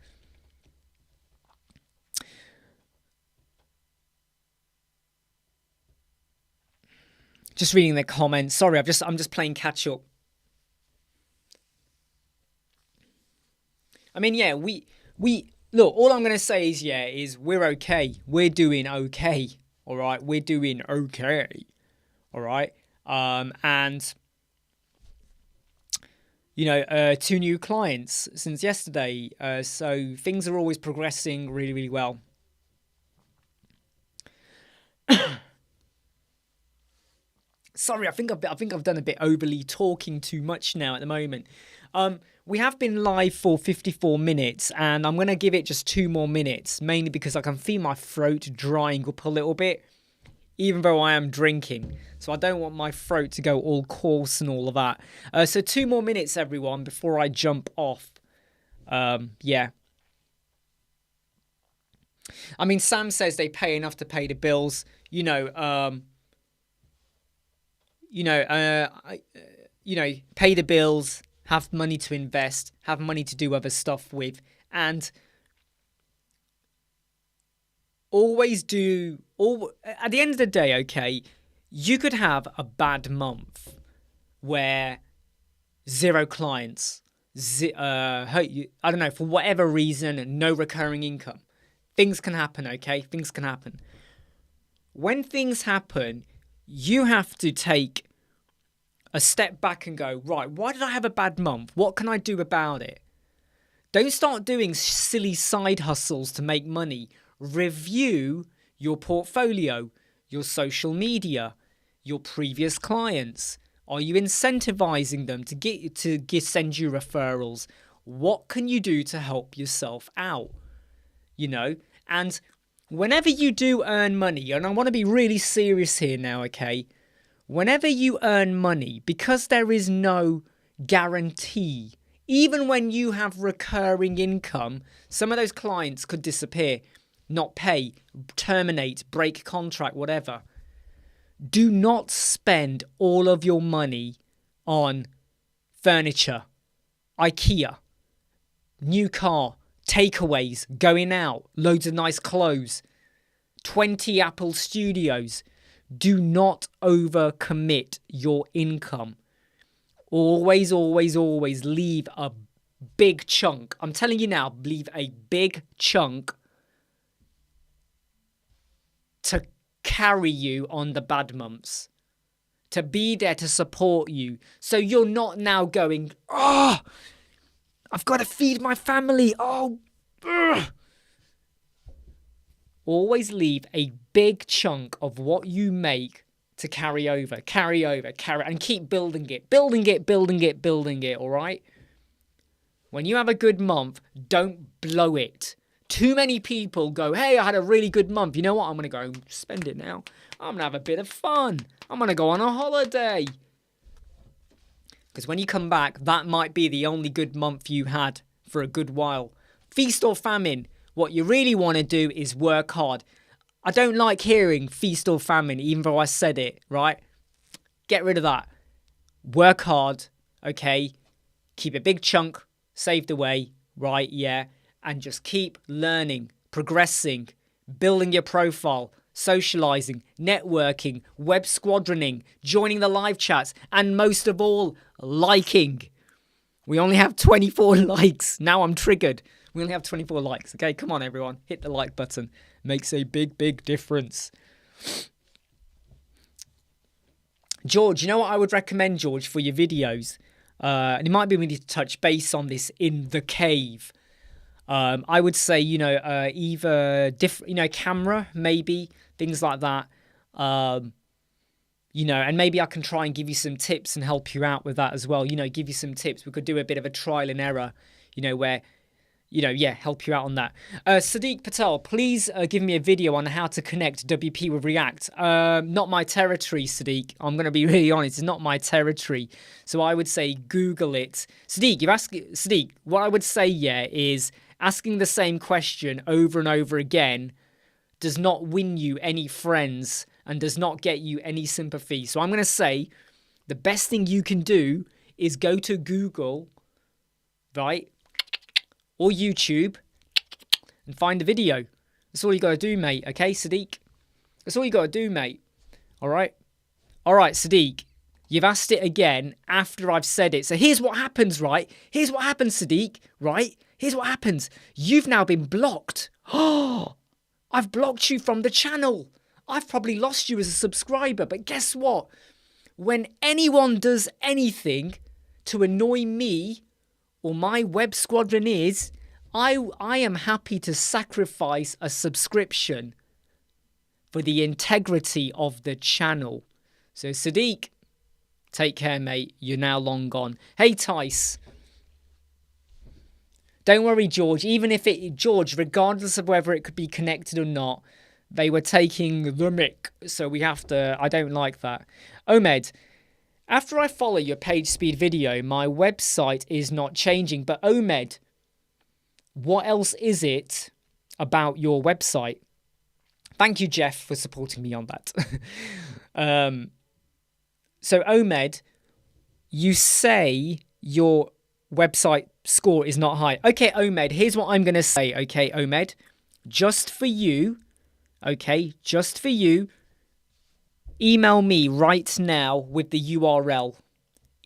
A: Just reading the comments. Sorry, I'm just playing catch up. I mean, yeah, we look. All I'm gonna say is we're okay. We're doing okay. All right, we're doing okay. All right, and 2 new clients since yesterday. So things are always progressing really, really well. Sorry, I think I've done a bit overly talking too much now at the moment. We have been live for 54 minutes, and I'm going to give it just 2 more minutes, mainly because I can feel my throat drying up a little bit, even though I am drinking. So I don't want my throat to go all coarse and all of that. So 2 more minutes, everyone, before I jump off. Yeah. I mean, Sam says they pay enough to pay the bills. Pay the bills, have money to invest, have money to do other stuff with, and at the end of the day, okay, you could have a bad month where 0 clients, I don't know, for whatever reason, no recurring income. Things can happen, okay? Things can happen. When things happen, you have to take a step back and go, right, why did I have a bad month? What can I do about it? Don't start doing silly side hustles to make money. Review your portfolio, your social media, your previous clients. Are you incentivizing them to send you referrals? What can you do to help yourself out? And whenever you do earn money, and I want to be really serious here now, okay? Whenever you earn money, because there is no guarantee, even when you have recurring income, some of those clients could disappear, not pay, terminate, break contract, whatever. Do not spend all of your money on furniture, IKEA, new car, takeaways, going out, loads of nice clothes, 20 Apple Studios. Do not overcommit your income. Always, always, always leave a big chunk. I'm telling you now, leave a big chunk to carry you on the bad months, to be there to support you. So you're not now going, oh, I've got to feed my family. Oh, ugh. Always leave a big chunk of what you make to carry over, and keep building it, all right? When you have a good month, don't blow it. Too many people go, hey, I had a really good month. You know what? I'm going to go spend it now. I'm going to have a bit of fun. I'm going to go on a holiday. Because when you come back, that might be the only good month you had for a good while. Feast or famine. What you really want to do is work hard. I don't like hearing feast or famine, even though I said it, right? Get rid of that. Work hard, okay? Keep a big chunk saved away, right? Yeah. And just keep learning, progressing, building your profile, socializing, networking, web squadroning, joining the live chats, and most of all, liking. We only have 24 likes. Now I'm triggered. We only have 24 likes. Okay, come on, everyone. Hit the like button. Makes a big, big difference. George, you know what I would recommend, George, for your videos? And it might be we need to touch base on this in the cave. I would say, either different, camera, maybe, things like that. And maybe I can try and give you some tips and help you out with that as well. Give you some tips. We could do a bit of a trial and error, where, help you out on that. Siddiq Patel, please give me a video on how to connect WP with React. Not my territory, Siddiq. I'm going to be really honest. It's not my territory. So I would say Google it. Siddiq, what I would say, is asking the same question over and over again does not win you any friends and does not get you any sympathy. So I'm going to say the best thing you can do is go to Google, right, or YouTube and find the video. That's all you got to do, mate. Okay, Siddiq? That's all you got to do, mate. All right? All right, Siddiq. You've asked it again after I've said it. So here's what happens, right? Here's what happens, Siddiq, right? Here's what happens. You've now been blocked. Oh, I've blocked you from the channel. I've probably lost you as a subscriber. But guess what? When anyone does anything to annoy me or my web squadron I am happy to sacrifice a subscription for the integrity of the channel. So Siddiq, take care, mate. You're now long gone. Hey, Tice. Don't worry, George. Even if George, regardless of whether it could be connected or not, they were taking the mic. So we have to, I don't like that. Omed, after I follow your page speed video, my website is not changing. But Omed, what else is it about your website? Thank you, Jeff, for supporting me on that. So Omed, you say your website score is not high. Okay, Omed, here's what I'm going to say. Okay, Omed, just for you, email me right now with the URL.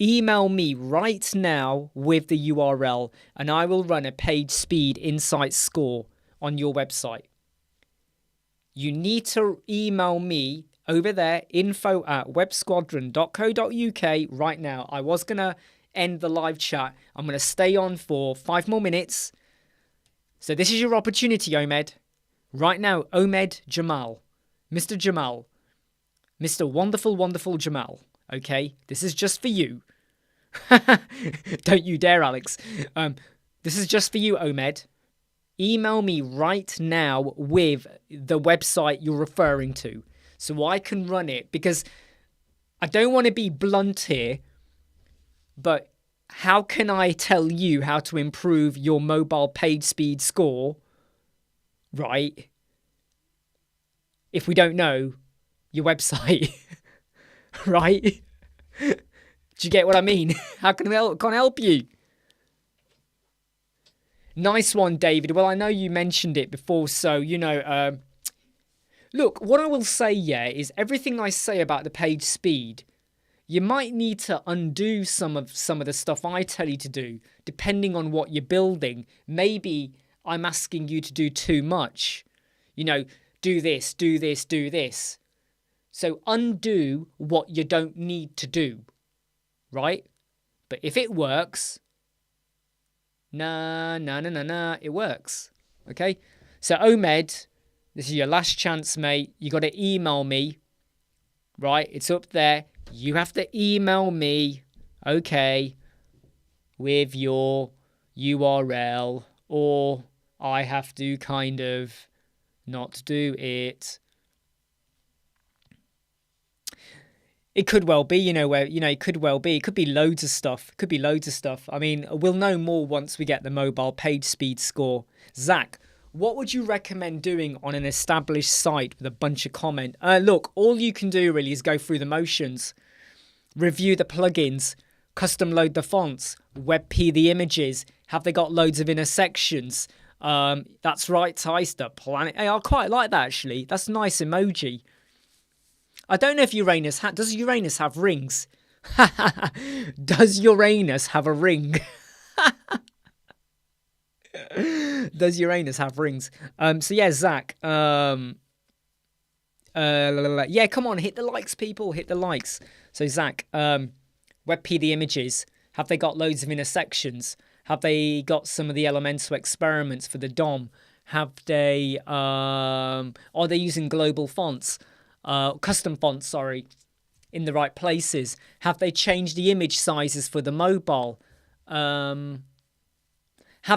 A: Email me right now with the URL, and I will run a page speed insight score on your website. You need to email me over there, info@websquadron.co.uk right now. I was going to end the live chat. I'm going to stay on for 5 more minutes. So this is your opportunity, Omed. Right now, Omed Jamal. Mr. Jamal. Mr. Wonderful, wonderful Jamal. Okay? This is just for you. Don't you dare, Alex. This is just for you, Omed. Email me right now with the website you're referring to so I can run it, because I don't want to be blunt here, but how can I tell you how to improve your mobile page speed score, right, if we don't know your website, right? Do you get what I mean? How can I help you? Nice one, David. Well, I know you mentioned it before, so, look, what I will say, is everything I say about the page speed, you might need to undo some of the stuff I tell you to do, depending on what you're building. Maybe I'm asking you to do too much. Do this, do this, do this. So undo what you don't need to do, right? But if it works, it works. Okay? So Omed, this is your last chance, mate. You got to email me, right? It's up there. You have to email me, okay, with your URL, or I have to kind of not do it. It could well be, it could well be. It could be loads of stuff. I mean, we'll know more once we get the mobile page speed score. Zach, what would you recommend doing on an established site with a bunch of comment? Look, all you can do really is go through the motions, review the plugins, custom load the fonts, WebP the images. Have they got loads of intersections? That's right, Tice, the planet. Hey, I quite like that, actually. That's a nice emoji. I don't know if Uranus does Uranus have rings? Does Uranus have a ring? Does Uranus have rings? So yeah, Zach. Yeah, come on, hit the likes, people. Hit the likes. So Zach, WebP the images. Have they got loads of intersections? Have they got some of the elemental experiments for the DOM? Have they? Are they using global fonts? Custom fonts, sorry, in the right places? Have they changed the image sizes for the mobile? Have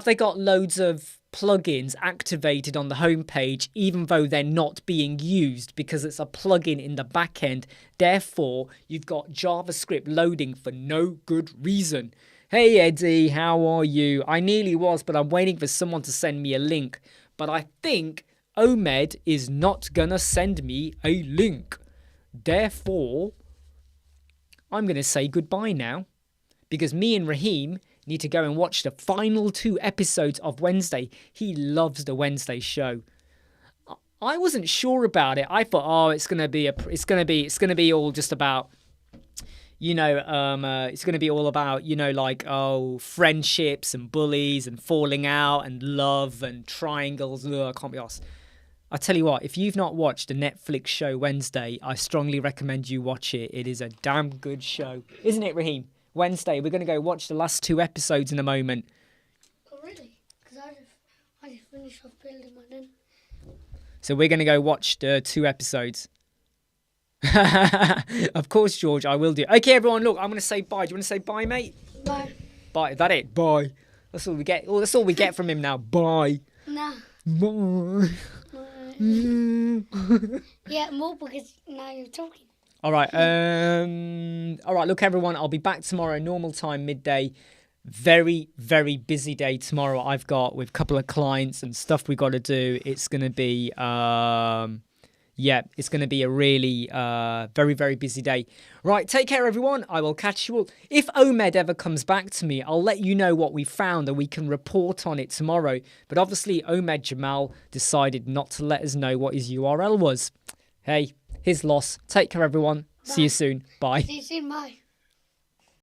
A: they got loads of plugins activated on the homepage even though they're not being used because it's a plugin in the back end? Therefore, you've got JavaScript loading for no good reason. Hey Eddie, how are you? I nearly was, but I'm waiting for someone to send me a link. But I think Omed is not gonna send me a link. Therefore, I'm gonna say goodbye now, because me and Raheem need to go and watch the final 2 episodes of Wednesday. He loves the Wednesday show. I wasn't sure about it. I thought, it's gonna be all just about, it's gonna be all about, friendships and bullies and falling out and love and triangles. Ugh, I can't be arsed. I tell you what, if you've not watched the Netflix show Wednesday, I strongly recommend you watch it. It is a damn good show. Isn't it, Raheem? Wednesday, we're going to go watch the last 2 episodes in a moment.
B: Oh, really? Because I just finished off building my then.
A: So we're going to go watch the 2 episodes. Of course, George, I will do. Okay, everyone, look, I'm going to say bye. Do you want to say bye, mate?
B: Bye.
A: Bye. Is that it? Bye. That's all we get. Oh, that's all we get from him now. Bye.
B: Nah.
A: Bye.
B: Yeah, more because now you're talking.
A: All right. All right. Look, everyone. I'll be back tomorrow, normal time, midday. Very, very busy day tomorrow. I've got with a couple of clients and stuff we got to do. It's gonna be it's gonna be a really very, very busy day. Right. Take care, everyone. I will catch you all. If Omed ever comes back to me, I'll let you know what we found and we can report on it tomorrow. But obviously, Omed Jamal decided not to let us know what his URL was. Hey, his loss. Take care, everyone. See you soon. Bye.
B: See you soon, bye.